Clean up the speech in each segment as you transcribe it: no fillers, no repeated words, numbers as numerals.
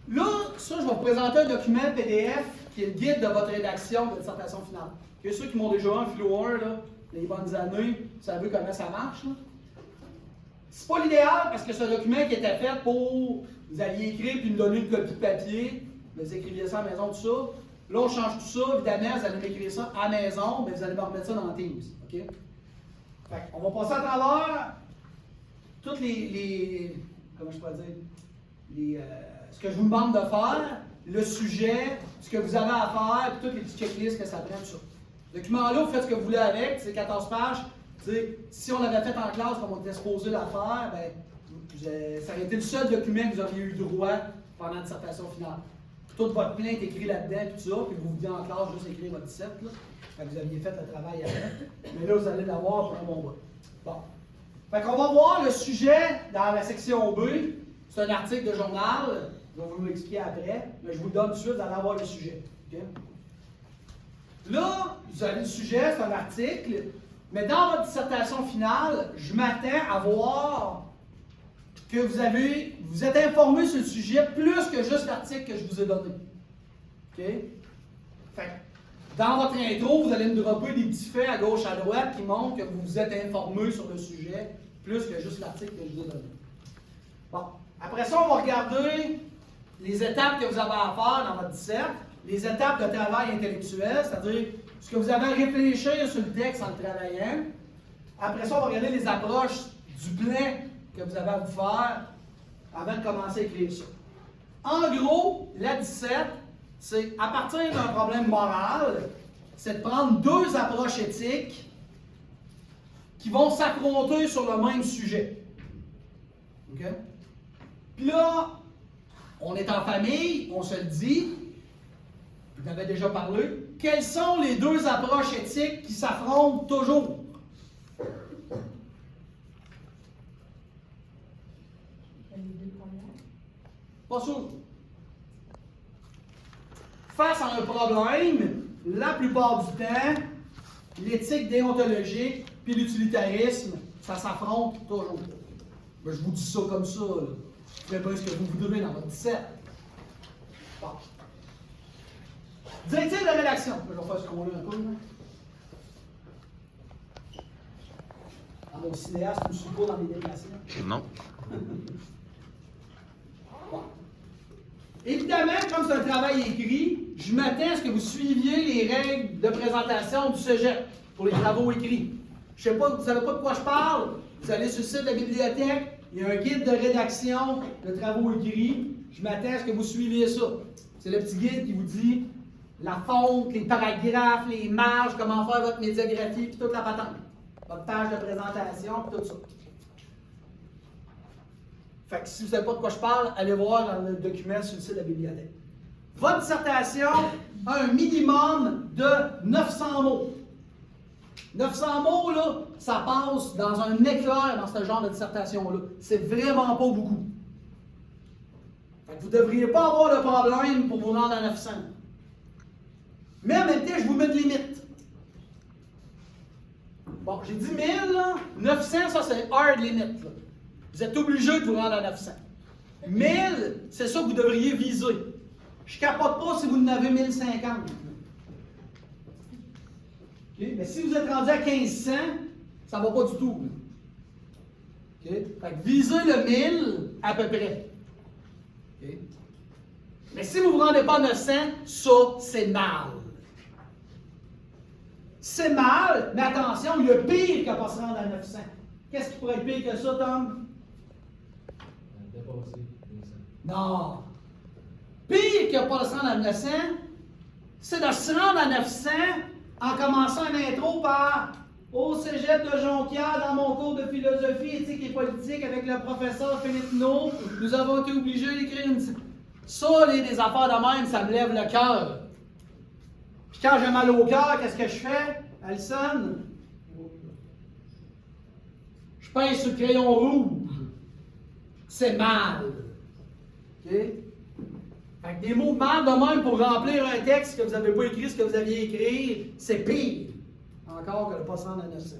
Là, ça, je vais vous présenter un document PDF qui est le guide de votre rédaction de dissertation finale. Okay, ceux qui m'ont déjà un Philo 1, là, les bonnes années, vous savez comment ça marche. C'est pas l'idéal parce que c'est un document qui était fait pour vous alliez écrire puis me donner une copie de papier, vous écriviez ça à la maison, tout ça. Là, on change tout ça, évidemment, vous allez m'écrire ça à la maison, mais vous allez me remettre ça dans Teams. Okay? Fait on va passer à travers toutes les comment je pourrais dire, ce que je vous demande de faire, le sujet, ce que vous avez à faire, puis toutes les petites checklists que ça prend, tout ça. Le document-là, vous faites ce que vous voulez avec, c'est 14 pages. Si on l'avait fait en classe comme on était supposé la faire, ben, ça aurait été le seul document que vous auriez eu droit pendant la dissertation finale. Toute votre plainte est écrite là-dedans, tout ça, puis vous veniez en classe juste écrire votre 7, là. Fait que vous aviez fait le travail avant. Mais là, vous allez l'avoir pour un bon bout. Bon. Fait qu'on va voir le sujet dans la section B. C'est un article de journal. Je vais vous l'expliquer après, mais je vous le donne tout de suite, vous allez avoir le sujet. Okay? Là, vous avez le sujet, c'est un article, mais dans votre dissertation finale, je m'attends à voir que vous êtes informé sur le sujet plus que juste l'article que je vous ai donné. OK? Fait que, dans votre intro, vous allez me dropper des petits faits à gauche, à droite qui montrent que vous vous êtes informé sur le sujet plus que juste l'article que je vous ai donné. Bon. Après ça, on va regarder les étapes que vous avez à faire dans votre dissert, les étapes de travail intellectuel, c'est-à-dire ce que vous avez à réfléchir sur le texte en le travaillant. Après ça, on va regarder les approches du plan que vous avez à vous faire avant de commencer à écrire ça. En gros, la 17, c'est à partir d'un problème moral, c'est de prendre deux approches éthiques qui vont s'affronter sur le même sujet. OK? Puis là, on est en famille, on se le dit, vous en avez déjà parlé. Quelles sont les deux approches éthiques qui s'affrontent toujours? Pas sûr. Face à un problème, la plupart du temps, l'éthique déontologique puis l'utilitarisme, ça s'affronte toujours. Ben, je vous dis ça comme ça, là. Vous faites bien ce que vous voudrez dans votre 17. Bon. Directive de rédaction. Je vais faire scroller un peu. Ah, mon cinéaste ne me suit pas dans les déplacements. Non. Bon. Évidemment, comme c'est un travail écrit, je m'attends à ce que vous suiviez les règles de présentation du cégep pour les travaux écrits. Je sais pas, vous ne savez pas de quoi je parle? Vous allez sur le site de la bibliothèque, il y a un guide de rédaction de travaux écrits. Je m'attends à ce que vous suiviez ça. C'est le petit guide qui vous dit la fonte, les paragraphes, les marges, comment faire votre médiographie, puis toute la patente. Votre page de présentation, puis tout ça. Fait que si vous ne savez pas de quoi je parle, allez voir dans le document sur le site de la bibliothèque. Votre dissertation a un minimum de 900 mots. 900 mots, là, ça passe dans un éclair dans ce genre de dissertation-là. C'est vraiment pas beaucoup. Fait que vous ne devriez pas avoir de problème pour vous rendre à 900. Mais en même temps, je vous mets de limite. Bon, j'ai dit 1000, là. 900, ça c'est hard limit. Là. Vous êtes obligé de vous rendre à 900. 1000, c'est ça que vous devriez viser. Je ne capote pas si vous en avez 1050. Okay? Mais si vous êtes rendu à 1500, ça ne va pas du tout. Okay? Fait que visez le 1000 à peu près. Okay? Mais si vous ne vous rendez pas à 900, ça, c'est mal. C'est mal, mais attention, il y a pire qu'à ne pas se rendre à 900. Qu'est-ce qui pourrait être pire que ça, Tom? Dépasser 900. Non. Pire que de ne pas se rendre à 900, c'est de se rendre à 900 en commençant une intro par « Au cégep de Jonquière, dans mon cours de philosophie, éthique et politique avec le professeur Philippe Naud, nous avons été obligés d'écrire une... » Ça, des affaires de même, ça me lève le cœur. Puis quand j'ai mal au cœur, qu'est-ce que je fais, Alison? Je pince sur le crayon rouge. C'est mal. OK? Fait que des mots de mal de même pour remplir un texte que vous n'avez pas écrit, ce que vous aviez écrit, c'est pire. Encore que de ne pas se rendre à 900.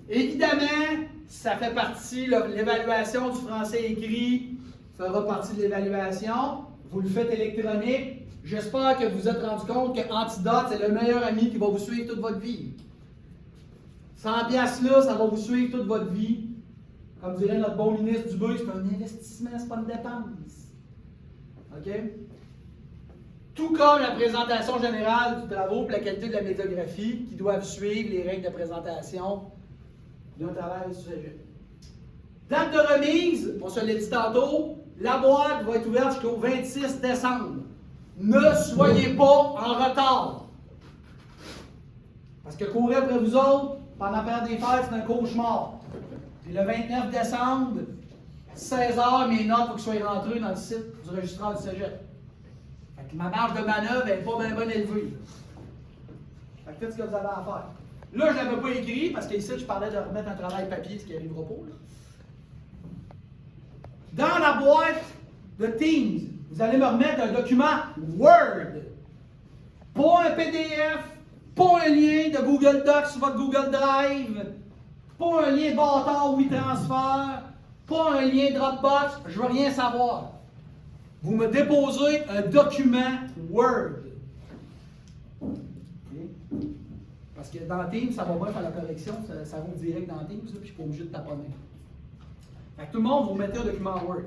Évidemment, ça fait partie de l'évaluation du français écrit. fera partie de l'évaluation. Vous le faites électronique. J'espère que vous vous êtes rendu compte que Antidote, c'est le meilleur ami qui va vous suivre toute votre vie. 100 piastres là, ça va vous suivre toute votre vie. Comme dirait notre bon ministre Dubé, c'est un investissement, c'est pas une dépense. OK? Tout comme la présentation générale du travail pour la qualité de la méthographie, qui doivent suivre les règles de présentation d'un travail sur sujet. Date de remise, on se l'a dit tantôt, la boîte va être ouverte jusqu'au 26 décembre. Ne soyez pas en retard. Parce que courir après vous autres, pendant la période des fêtes, c'est un cauchemar. Puis le 29 décembre, 16h, mes notes, il faut que je sois rentré dans le site du registraire du cégep. Fait que ma marge de manœuvre n'est pas bien élevée. Fait que faites ce que vous avez à faire. Là, je ne l'avais pas écrit parce qu'ici, je parlais de remettre un travail papier, ce qui n'arrivera pas. Là. Dans la boîte de Teams, vous allez me remettre un document Word. Pas un PDF, pas un lien de Google Docs sur votre Google Drive, pas un lien bâtard WeTransfer, pas un lien Dropbox, je veux rien savoir. Vous me déposez un document Word. Okay. Parce que dans Teams, ça va bien faire la correction, ça roule direct dans Teams, puis je ne suis pas obligé de taponner. Fait que tout le monde, vous mettez un document Word.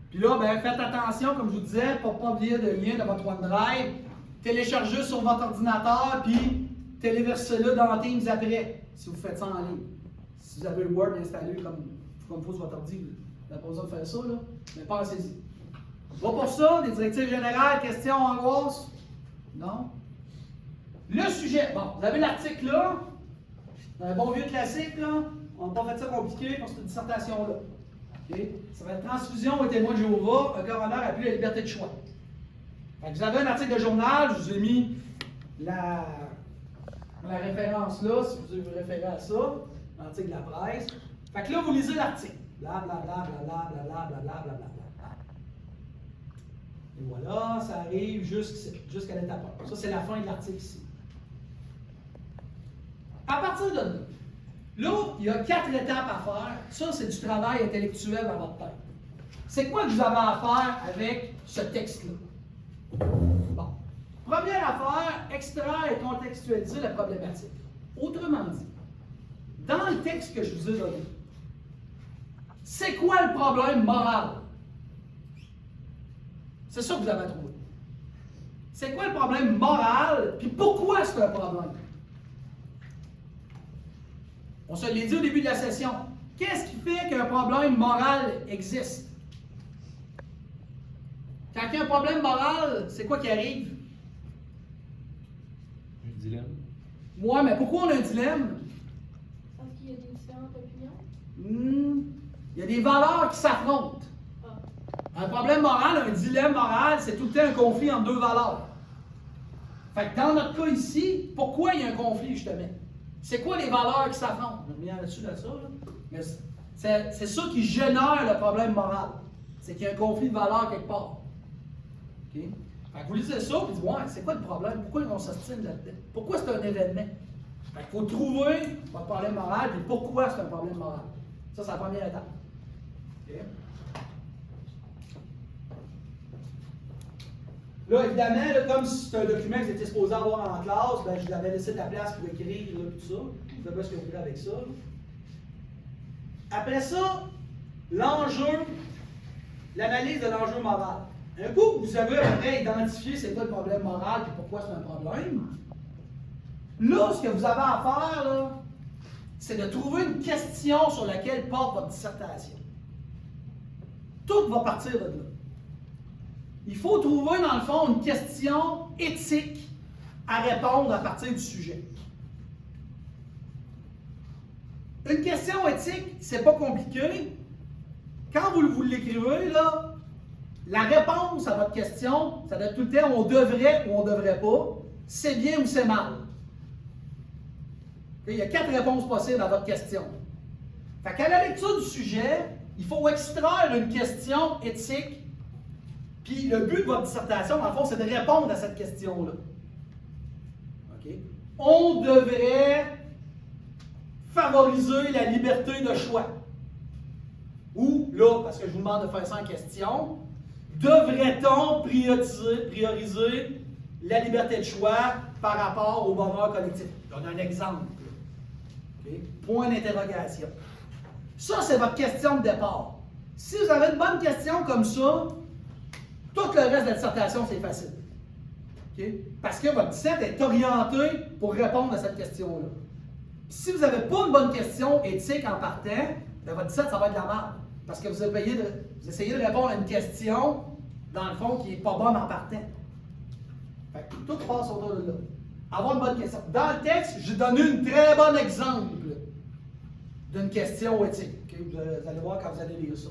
Puis là, ben, faites attention, comme je vous disais, pour ne pas oublier le lien de votre OneDrive. Téléchargez sur votre ordinateur, puis téléversez-le dans Teams après, si vous faites ça en ligne. Si vous avez le Word installé comme il faut sur votre ordi, vous n'avez pas besoin de faire ça, là, mais pensez-y. Va pour ça, des directives générales, questions, angoisses? Non? Le sujet, bon, vous avez l'article là, un bon vieux classique, là, on n'a pas fait ça compliqué pour cette dissertation-là. Okay. Ça va être transfusion et témoin de Jéhovah, un coroner appuie la liberté de choix. Donc, vous avez un article de journal, je vous ai mis la référence là, si vous voulez vous référer à ça, l'article de la presse. Fait que là, vous lisez l'article. Blablabla, blablabla, blablabla, blablabla. Et voilà, ça arrive jusqu'à l'étape 1. Ça, c'est la fin de l'article ici. À partir de là, il y a 4 étapes à faire. Ça, c'est du travail intellectuel dans votre tête. C'est quoi que vous avez à faire avec ce texte-là? Bon. Première affaire, extraire et contextualiser la problématique. Autrement dit, dans le texte que je vous ai donné, c'est quoi le problème moral? C'est ça que vous avez à trouver. C'est quoi le problème moral, puis pourquoi c'est un problème? On se l'a dit au début de la session. Qu'est-ce qui fait qu'un problème moral existe? Quand il y a un problème moral, c'est quoi qui arrive? Un dilemme. Ouais, mais pourquoi on a un dilemme? Parce qu'il y a des différentes opinions. Il y a des valeurs qui s'affrontent. Un problème moral, un dilemme moral, c'est tout le temps un conflit entre deux valeurs. Fait que dans notre cas ici, pourquoi il y a un conflit justement? C'est quoi les valeurs qui s'affrontent? Je reviens là-dessus de ça. Là. Mais c'est ça qui génère le problème moral. C'est qu'il y a un conflit de valeurs quelque part. Okay? Fait que vous lisez ça et vous dites, ouais, c'est quoi le problème? Pourquoi on s'ostine là-dedans? Pourquoi c'est un événement? Fait qu'il faut trouver votre problème moral et pourquoi c'est un problème moral. Ça, c'est la première étape. Okay? Là, évidemment, là, comme c'est un document que vous étiez supposé avoir en classe, ben, je vous avais laissé de la place pour écrire là, tout ça. Vous faites pas ce que vous voulez avec ça. Là. Après ça, l'enjeu, l'analyse de l'enjeu moral. Un coup que vous avez après identifié c'est quoi le problème moral et pourquoi c'est un problème, là, ce que vous avez à faire, là, c'est de trouver une question sur laquelle porte votre dissertation. Tout va partir de là. Il faut trouver, dans le fond, une question éthique à répondre à partir du sujet. Une question éthique, c'est pas compliqué. Quand vous l'écrivez, là, la réponse à votre question, ça doit être tout le temps on devrait ou on devrait pas, c'est bien ou c'est mal. Il y a 4 réponses possibles à votre question. Fait qu'à la lecture du sujet, il faut extraire une question éthique. Puis le but de votre dissertation, dans le fond, c'est de répondre à cette question-là. Okay? On devrait favoriser la liberté de choix. Ou là, parce que je vous demande de faire ça en question, devrait-on prioriser la liberté de choix par rapport au bonheur collectif? Je donne un exemple. Okay? Point d'interrogation. Ça, c'est votre question de départ. Si vous avez une bonne question comme ça, tout le reste de la dissertation, c'est facile. Okay? Parce que votre dissertation est orienté pour répondre à cette question-là. Si vous n'avez pas une bonne question éthique en partant, bien, votre dissertation, ça va être de la merde. Parce que vous essayez de répondre à une question, dans le fond, qui n'est pas bonne en partant. Fait que tout passe autour de là. Avoir une bonne question. Dans le texte, je donne un très bon exemple d'une question éthique. Okay? Vous allez voir quand vous allez lire ça.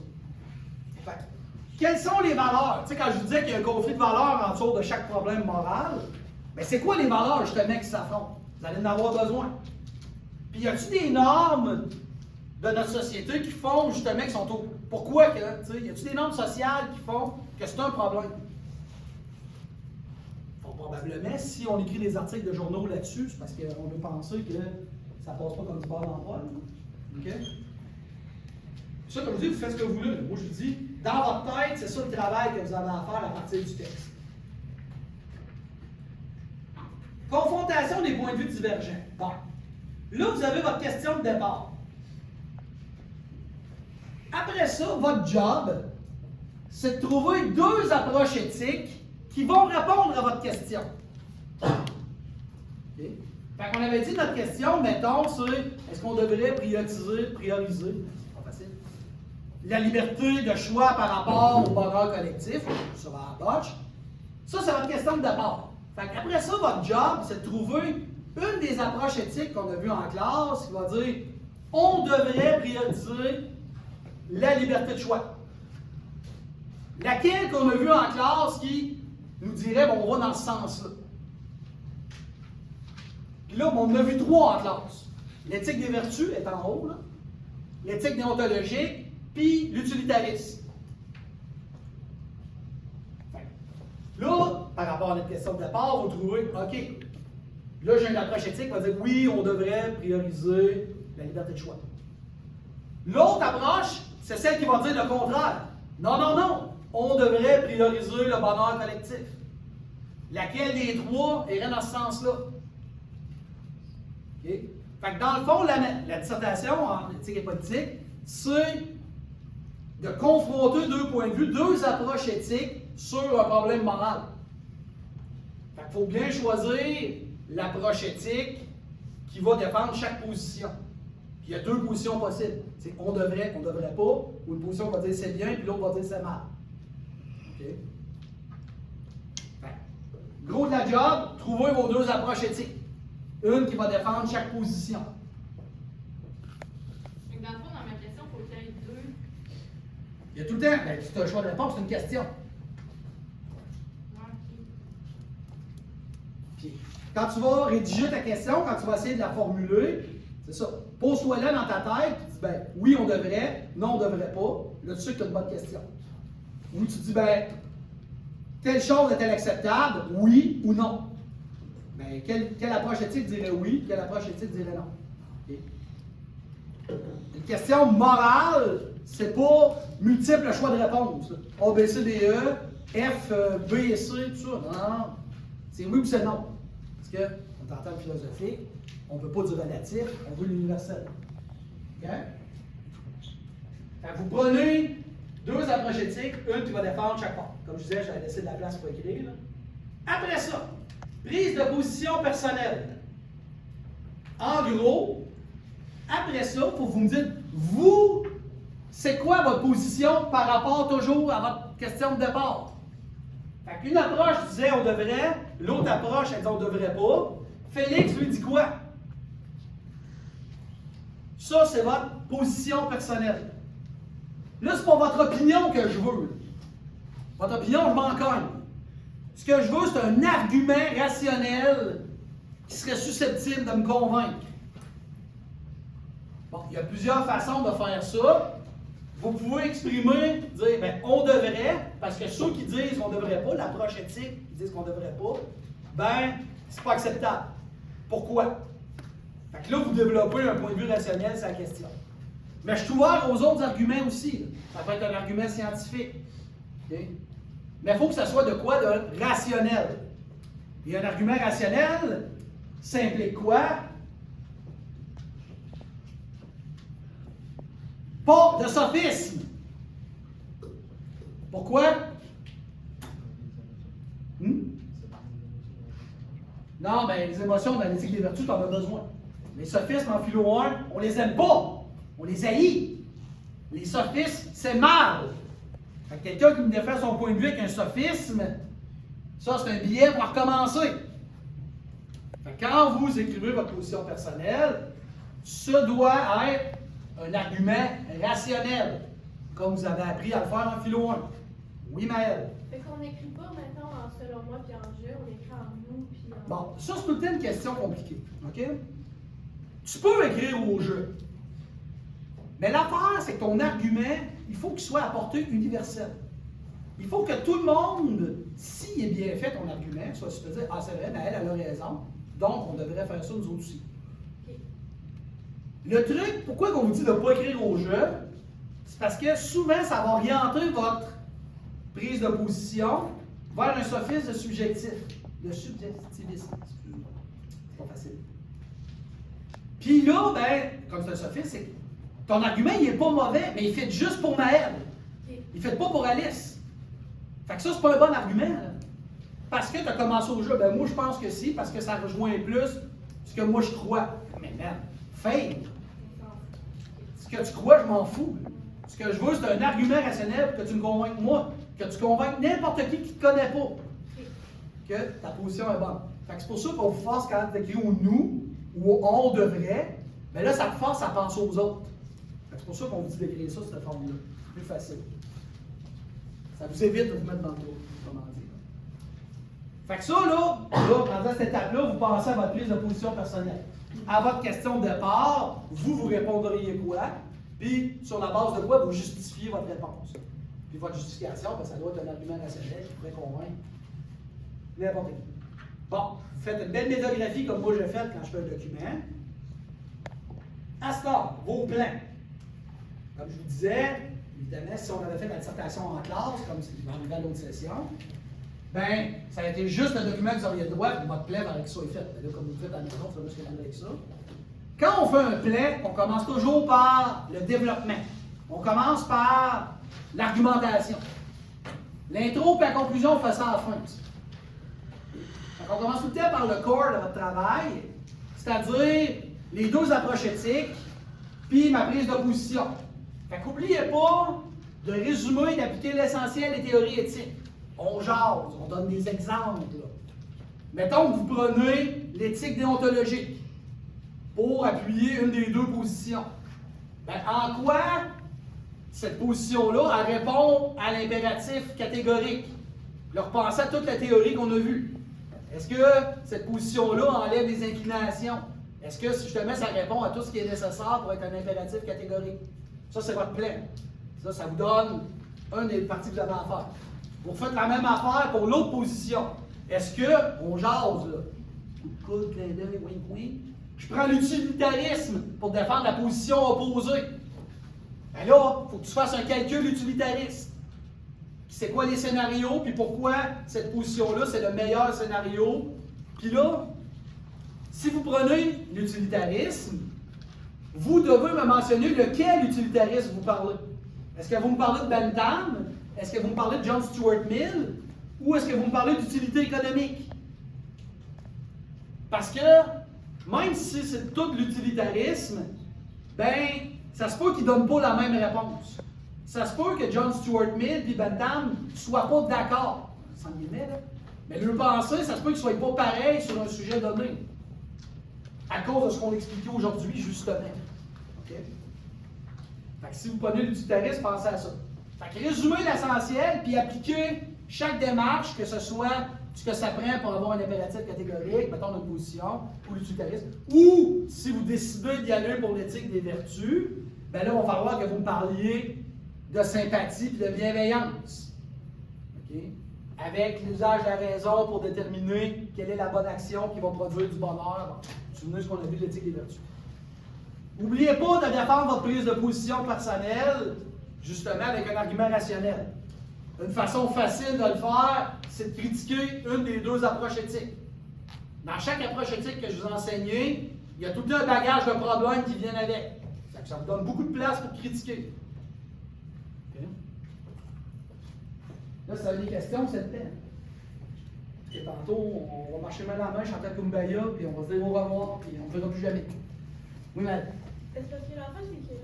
Fait que, quelles sont les valeurs? Tu sais, quand je vous disais qu'il y a un conflit de valeurs autour de chaque problème moral, bien, c'est quoi les valeurs, justement, qui s'affrontent? Vous allez en avoir besoin. Puis, y a-t-il des normes de notre société qui font, justement, qui sont au... Pourquoi que, tu sais, y a-t-il des normes sociales qui font que c'est un problème? Probablement, si on écrit des articles de journaux là-dessus, c'est parce qu'on veut penser que ça passe pas comme du beurre dans le poêle. OK? Ça, comme je dis, vous faites ce que vous voulez. Moi, je vous dis, dans votre tête, c'est ça le travail que vous avez à faire à partir du texte. Confrontation des points de vue divergents. Bon. Là, vous avez votre question de départ. Après ça, votre job, c'est de trouver deux approches éthiques qui vont répondre à votre question. Okay. Fait qu'on avait dit notre question, mettons, c'est est-ce qu'on devrait prioriser, c'est pas facile, la liberté de choix par rapport au bonheur collectif, sur la botche. Ça, c'est votre question de départ. Fait qu'après ça, votre job, c'est de trouver une des approches éthiques qu'on a vues en classe qui va dire on devrait prioriser la liberté de choix. Laquelle qu'on a vue en classe qui nous dirait, bon, on va dans ce sens-là. Puis là, on en a vu trois en classe. L'éthique des vertus est en haut, là. L'éthique déontologique, puis l'utilitarisme. Là, par rapport à notre question de départ, vous trouvez, OK, là, j'ai une approche éthique qui va dire, oui, on devrait prioriser la liberté de choix. L'autre approche, c'est celle qui va dire le contraire. Non, non, non. On devrait prioriser le bonheur collectif. Laquelle des trois irait dans ce sens-là? Okay? Fait que dans le fond, la dissertation en éthique et politique, c'est de confronter deux points de vue, deux approches éthiques sur un problème moral. Fait qu'il faut bien choisir l'approche éthique qui va défendre chaque position. Puis il y a deux positions possibles. C'est on devrait pas, ou une position va dire c'est bien, puis l'autre va dire c'est mal. Okay. Gros de la job, trouvez vos deux approches éthiques. Une qui va défendre chaque position. Donc, dans le fond, dans ma question, il faut qu'il y ait deux. Il y a tout le temps, ben, si tu as le choix de réponse, c'est une question. Puis, quand tu vas rédiger ta question, quand tu vas essayer de la formuler, c'est ça. Pose-toi-la dans ta tête, tu dis, ben, oui, on devrait, non, on devrait pas. Là, tu sais que tu as une bonne question. Ou tu dis, ben, telle chose est-elle acceptable, oui ou non? Ben, quelle approche éthique dirait oui, quelle approche éthique dirait non? Okay. Une question morale, c'est pas multiple choix de réponse. A, B, C, D, E, F, B et C, tout ça. Non, non, non. C'est oui ou c'est non. Parce qu'on est en termes philosophiques, on ne veut pas du relatif, on veut l'universel. Okay? Vous prenez deux approches éthiques, une qui va défendre chaque part. Comme je disais, j'avais laissé de la place pour écrire. Là. Après ça, prise de position personnelle. En gros, après ça, il faut que vous me dites, vous, c'est quoi votre position par rapport toujours à votre question de départ? Fait qu'une approche disait on devrait, l'autre approche elle dit on devrait pas. Félix lui dit quoi? Ça, c'est votre position personnelle. Là, c'est pas votre opinion que je veux. Votre opinion, je m'en cogne. Ce que je veux, c'est un argument rationnel qui serait susceptible de me convaincre. Bon, il y a plusieurs façons de faire ça. Vous pouvez exprimer, dire, ben, on devrait, parce que ceux qui disent qu'on ne devrait pas, l'approche éthique, qui disent qu'on ne devrait pas, ben, c'est pas acceptable. Pourquoi? Fait que là, vous développez un point de vue rationnel sur la question. Mais je suis ouvert aux autres arguments aussi. Là. Ça peut être un argument scientifique. Okay? Mais il faut que ça soit de quoi? De rationnel. Et un argument rationnel, ça implique quoi? Pas de sophisme. Pourquoi? Non, mais les émotions dans l'éthique des vertus, tu en as besoin. Les sophismes en philo 1, on les aime pas. On les haït. Les sophismes, c'est mal. Fait que quelqu'un qui me défend son point de vue avec un sophisme, ça, c'est un billet pour recommencer. Fait que quand vous écrivez votre position personnelle, ce doit être un argument rationnel, comme vous avez appris à le faire en philo 1. Oui, Maëlle? Fait qu'on n'écrit pas maintenant en selon moi puis en je, on écrit en nous puis en... Bon, ça c'est tout le temps une question compliquée. OK? Tu peux écrire au jeu. Mais l'affaire, c'est que ton argument, il faut qu'il soit à portée universelle. Il faut que tout le monde, s'il est bien fait ton argument, soit tu peux dire, ah c'est vrai, mais elle a raison, donc on devrait faire ça nous autres aussi. Okay. Le truc, pourquoi on vous dit de ne pas écrire au jeu, c'est parce que souvent, ça va orienter votre prise de position vers un sophisme de subjectivisme. Excuse-moi. C'est pas facile. Puis là, ben, comme c'est un sophisme, c'est que ton argument, il n'est pas mauvais, mais il fait juste pour Maëlle. Okay. Il ne fait pas pour Alice. Fait que ça, c'est pas un bon argument. Là. Parce que tu as commencé au jeu, ben moi, je pense que si, parce que ça rejoint plus ce que moi, je crois. Mais man, fake. Ce que tu crois, je m'en fous. Ce que je veux, c'est un argument rationnel pour que tu me convainques moi, que tu convainques n'importe qui ne te connaît pas que ta position est bonne. Fait que c'est pour ça qu'on vous force quand tu écris au nous ou au on devrait, mais là, ça te force à penser aux autres. Fait que c'est pour ça qu'on vous dit d'écrire ça, cette forme-là. C'est plus facile. Ça vous évite de vous mettre dans le trou, comment dire. Fait que ça, là, pendant cette étape-là, vous pensez à votre prise de position personnelle. À votre question de départ, vous répondriez quoi? Puis, sur la base de quoi vous justifiez votre réponse. Puis, votre justification, ben, ça doit être un argument rationnel qui pourrait convaincre n'importe qui. Bon, vous faites une belle méthographie comme moi j'ai fait quand je fais un document. À ce temps, vos plans. Comme je vous disais, évidemment, si on avait fait la dissertation en classe, comme c'est arrivé à l'autre session, ben, ça a été juste le document que vous auriez le droit, puis votre plan avec ça est fait. Mais là, comme vous le faites à la maison, vous savez ce que vous voulez avec ça. Quand on fait un plan, on commence toujours par le développement. On commence par l'argumentation. L'intro et la conclusion, on fait ça à la fin. Donc, on commence tout le temps par le corps de votre travail, c'est-à-dire les deux approches éthiques, puis ma prise de position. Fait qu'oubliez pas de résumer et d'appliquer l'essentiel des théories éthiques. On jase, on donne des exemples. Là. Mettons que vous prenez l'éthique déontologique pour appuyer une des deux positions. Ben, en quoi cette position-là elle répond à l'impératif catégorique? Leur penser à toute la théorie qu'on a vue. Est-ce que cette position-là enlève les inclinations? Est-ce que justement ça répond à tout ce qui est nécessaire pour être un impératif catégorique? Ça, c'est votre plan. Ça vous donne une des parties que vous avez à faire. Vous faites la même affaire pour l'autre position. Est-ce qu'on jase, là? Coup de coude, clin d'œil, wink wink. Je prends l'utilitarisme pour défendre la position opposée. Ben là, il faut que tu fasses un calcul utilitariste. C'est quoi les scénarios, puis pourquoi cette position-là, c'est le meilleur scénario. Puis là, si vous prenez l'utilitarisme, vous devez me mentionner lequel utilitarisme vous parlez. Est-ce que vous me parlez de Bentham? Est-ce que vous me parlez de John Stuart Mill? Ou est-ce que vous me parlez d'utilité économique? Parce que, même si c'est tout l'utilitarisme, ben, ça se peut qu'ils ne donnent pas la même réponse. Ça se peut que John Stuart Mill et Bentham ne soient pas d'accord, sans guillemets, là. Mais leur pensée, ça se peut qu'ils ne soient pas pareils sur un sujet donné. À cause de ce qu'on expliquait aujourd'hui, justement. OK? Fait que si vous prenez l'utilitarisme, pensez à ça. Fait que résumez l'essentiel, puis appliquez chaque démarche, que ce soit ce que ça prend pour avoir un impératif catégorique, mettons notre position, ou l'utilitarisme, ou si vous décidez d'y aller pour l'éthique des vertus, ben là, il va falloir que vous me parliez de sympathie et de bienveillance. OK? Avec l'usage de la raison pour déterminer quelle est la bonne action qui va produire du bonheur. Bon, souvenez ce qu'on a vu de l'éthique des vertus. N'oubliez pas de défendre votre prise de position personnelle, justement avec un argument rationnel. Une façon facile de le faire, c'est de critiquer une des deux approches éthiques. Dans chaque approche éthique que je vous ai enseignée, il y a tout un bagage de problèmes qui viennent avec. Ça vous donne beaucoup de place pour critiquer. Okay. Là, si vous avez des questions, c'est le temps. Et tantôt, on va marcher main dans la main, chanter Kumbaya, puis on va se dire au revoir, puis on ne le verra plus jamais. Oui, madame. Parce que l'enfant, c'est que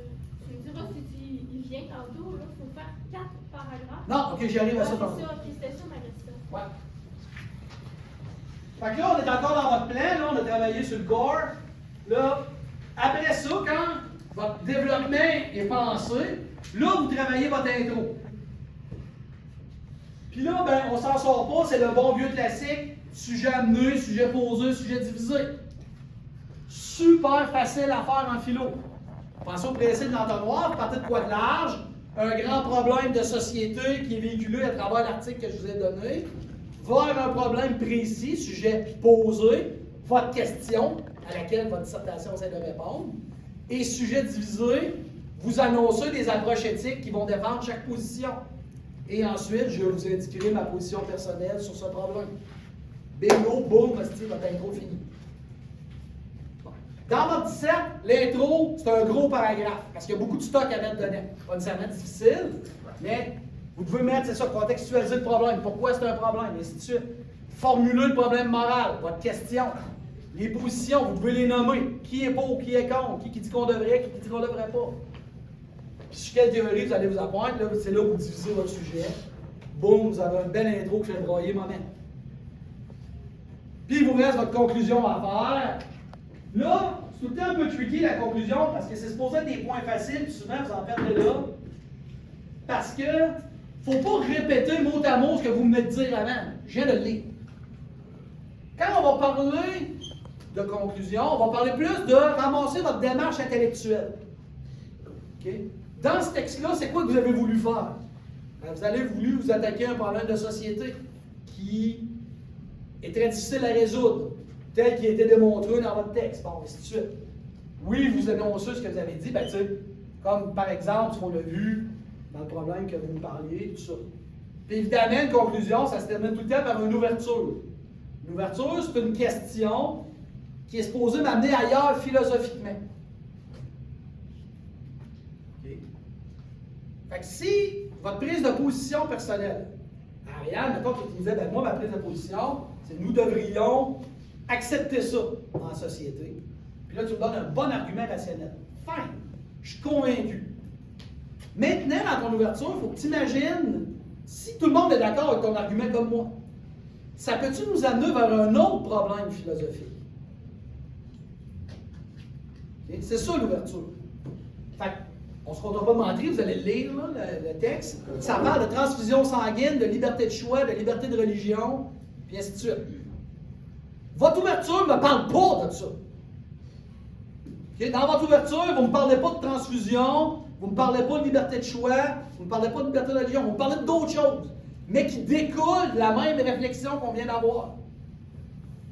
tu me diras si il vient tantôt, il faut faire 4 paragraphes. Non, ok, j'y arrive à ça c'est tantôt. ça, ok, c'était ça ma question. Ouais. Fait que là, on est encore dans votre plan, là, on a travaillé sur le core. Là, après ça, quand votre développement est pensé, là, vous travaillez votre intro. Puis là, ben, on s'en sort pas, c'est le bon vieux classique, sujet amené, sujet posé, sujet divisé. Super facile à faire en philo. Pensez au principe de l'entonnoir, vous partez de quoi de large, un grand problème de société qui est véhiculé à travers l'article que je vous ai donné, vers un problème précis, sujet posé, votre question à laquelle votre dissertation essaie de répondre, et sujet divisé, vous annoncez des approches éthiques qui vont défendre chaque position. Et ensuite, je vous indiquerai ma position personnelle sur ce problème. Bingo, boum, votre intro fini. Dans votre dissert, l'intro, c'est un gros paragraphe, parce qu'il y a beaucoup de stock à mettre dedans. Pas nécessairement difficile, mais vous devez mettre, c'est ça, contextualiser le problème. Pourquoi c'est un problème, et ainsi de suite. Formuler le problème moral, votre question. Les positions, vous devez les nommer. Qui est pour, qui est contre, qui dit qu'on devrait, qui dit qu'on ne devrait pas. Puis sur quelle théorie vous allez vous apprendre, là, c'est là où vous divisez votre sujet. Boum, vous avez une belle intro qui fait broyer moment. Puis il vous reste votre conclusion à faire. Là, c'est tout le temps un peu tricky la conclusion, parce que c'est supposé être des points faciles, puis souvent vous en perdez là. Parce que il ne faut pas répéter mot à mot ce que vous venez de dire avant. Je viens de le lire. Quand on va parler de conclusion, on va parler plus de ramasser votre démarche intellectuelle. Okay? Dans ce texte-là, c'est quoi que vous avez voulu faire? Ben, vous avez voulu vous attaquer à un problème de société qui est très difficile à résoudre, tel qu'il a été démontré dans votre texte, bon, ainsi de suite. Oui, vous énoncez ce que vous avez dit, ben, comme par exemple ce qu'on a vu dans le problème que vous nous parliez, tout ça. Puis évidemment, une conclusion, ça se termine tout le temps par une ouverture. Une ouverture, c'est une question qui est supposée m'amener ailleurs philosophiquement. Okay. Fait que si votre prise de position personnelle, Ariane, mettons que tu disais, ben moi, ma prise de position, c'est nous devrions accepter ça en société. Puis là, tu me donnes un bon argument rationnel. Fine, je suis convaincu. Maintenant, dans ton ouverture, il faut que tu imagines, si tout le monde est d'accord avec ton argument comme moi, ça peut-tu nous amener vers un autre problème philosophique? Okay? C'est ça l'ouverture. Fait on ne se comptera pas de mentir, vous allez lire là, le texte. Ça parle de transfusion sanguine, de liberté de choix, de liberté de religion, puis ainsi de suite. Votre ouverture ne me parle pas de ça. Okay? Dans votre ouverture, vous ne me parlez pas de transfusion, vous ne me parlez pas de liberté de choix, vous ne me parlez pas de liberté de religion, vous me parlez d'autres choses, mais qui découlent de la même réflexion qu'on vient d'avoir.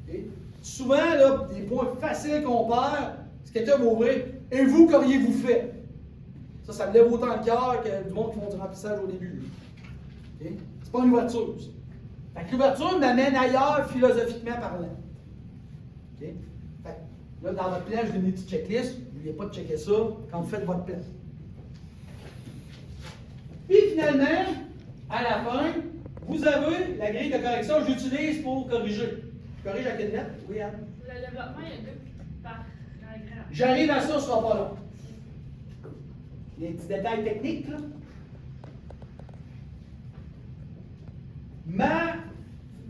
Okay? Souvent, là, des points faciles qu'on perd, c'est quelqu'un va ouvrir, et vous, qu'auriez-vous fait? Ça me lève autant le cœur que du monde qui font du remplissage au début. Okay? C'est pas une ouverture. Ça. Fait que l'ouverture m'amène ailleurs philosophiquement parlant. Okay? Fait que là, dans votre plan, je vous donne une petite checklist. N'oubliez pas de checker ça quand vous faites votre plan. Puis finalement, à la fin, vous avez la grille de correction que j'utilise pour corriger. Je corrige à quelle lettre? Oui, Anne? Le développement, il y a 2 paragraphes. J'arrive à ça, ce sera pas long. Il y a des petits détails techniques, là. Ma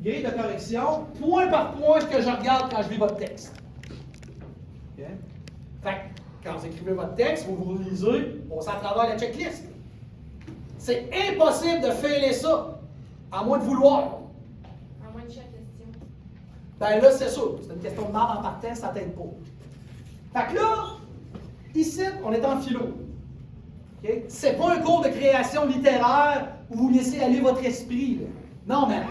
grille de correction, point par point, ce que je regarde quand je lis votre texte. Okay? Fait que, quand vous écrivez votre texte, vous vous lisez, on s'en travers la checklist. C'est impossible de failer ça, à moins de vouloir. À moins de chaque question. Ben là, c'est sûr. C'est une question de marre en partant, ça t'aide pas. Fait que là, ici, on est en philo. Okay? C'est pas un cours de création littéraire où vous laissez aller votre esprit. Là. Non, mais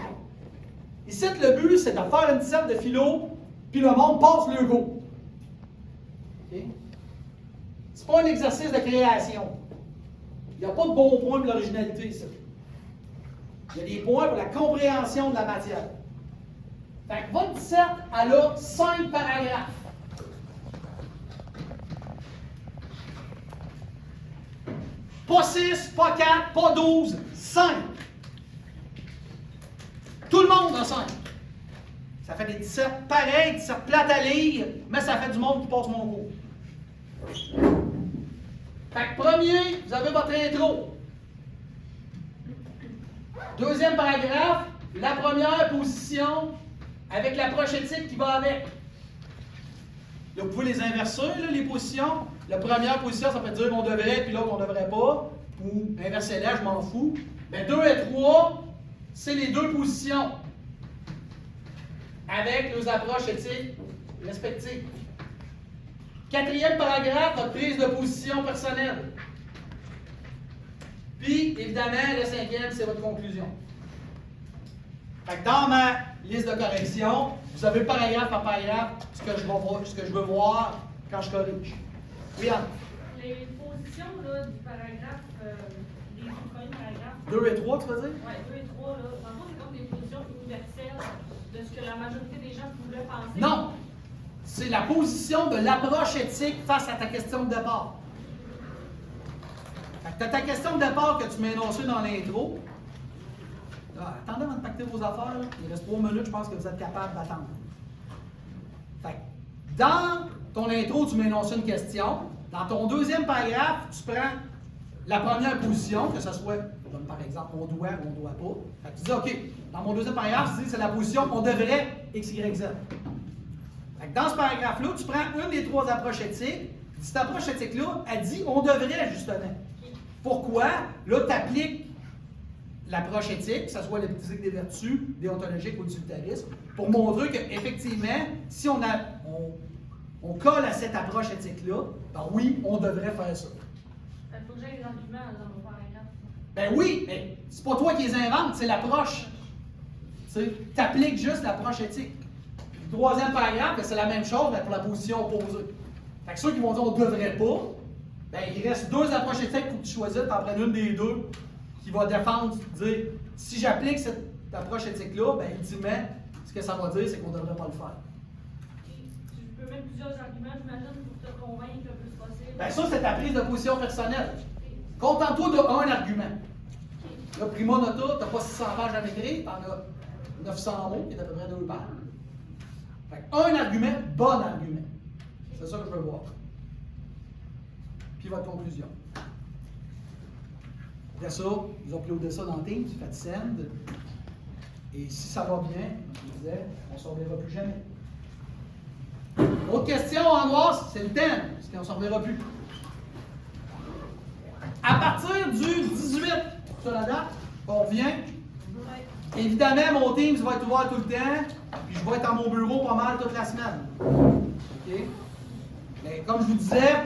ici, le but, c'est de faire une disserte de philo, puis le monde passe le go. Okay? c'est pas un exercice de création. Il n'y a pas de bons points pour l'originalité, ça. Il y a des points pour la compréhension de la matière. Fait que votre 17, elle a 5 paragraphes. Pas 6, pas 4, pas 12, 5. Tout le monde a 5. Ça fait des 17 pareils, 17 plates à lire, mais ça fait du monde qui passe mon cours. Fait que premier, vous avez votre intro. Deuxième paragraphe, la première position avec l'approche éthique qui va avec. Là, vous pouvez les inverser, là, les positions. La première position, ça peut dire on devrait, puis l'autre on devrait pas. Ou inversez-la, je m'en fous. Mais 2 et 3, c'est les deux positions avec nos approches éthiques respectives. Quatrième paragraphe, votre prise de position personnelle. Puis, évidemment, le cinquième, c'est votre conclusion. Fait que dans ma liste de correction, vous avez paragraphe par paragraphe ce que je veux voir quand je corrige. Oui, Anne? Les positions là, du paragraphe, des premiers paragraphes. 2 et 3, tu veux dire? Oui, 2 et 3, là. Dans le fond, c'est comme des positions universelles de ce que la majorité des gens pouvaient penser. Non! C'est la position de l'approche éthique face à ta question de départ. Fait que tu as ta question de départ que tu m'as énoncée dans l'intro. Attendez avant de pacter vos affaires. Là. Il reste 3 minutes, je pense que vous êtes capable d'attendre. Fait que dans ton intro, tu m'as énoncé une question. Dans ton deuxième paragraphe, tu prends la première position, que ce soit, comme par exemple, on doit ou on ne doit pas. Fait que tu dis, OK, dans mon deuxième paragraphe, tu dis c'est la position on devrait X, Y, Z. Fait que dans ce paragraphe-là, tu prends une des 3 approches éthiques. Cette approche éthique-là, elle dit on devrait, justement. Pourquoi? Là, tu appliques l'approche éthique, que ce soit l'éthique des vertus, déontologique ou d'utilitarisme, pour montrer qu'effectivement, si on colle à cette approche éthique-là, ben oui, on devrait faire ça. Il faut que j'aie des arguments dans mon paragraphe. Ben oui, mais c'est pas toi qui les inventes, c'est l'approche. Tu appliques juste l'approche éthique. Le troisième paragraphe, ben, c'est la même chose, mais pour la position opposée. Fait que ceux qui vont dire on devrait pas, ben il reste 2 approches éthiques pour que tu choisisses, tu en prennes une des 2 qui va défendre, dire si j'applique cette approche éthique-là, ben ultimement, ce que ça va dire, c'est qu'on ne devrait pas le faire. Tu peux mettre plusieurs arguments, j'imagine, pour te convaincre le plus possible. Ben ça, c'est ta prise de position personnelle. Contente-toi d'un argument. Là, prima nota, tu n'as pas 600 pages à m'écrire, tu en as 900 mots, qui est à peu près 2 pages. Fait que un argument, bon argument. C'est ça que je veux voir. Puis votre conclusion. Après ça, vous uploadez ça dans Teams, vous faites send. Et si ça va bien, je disais, on ne s'en reverra plus jamais. Autre question en noir, c'est le thème, parce qu'on ne s'en reverra plus. À partir du 18, sur la date, on vient. Évidemment, mon Teams va être ouvert tout le temps, puis je vais être à mon bureau pas mal toute la semaine. OK? Mais comme je vous disais,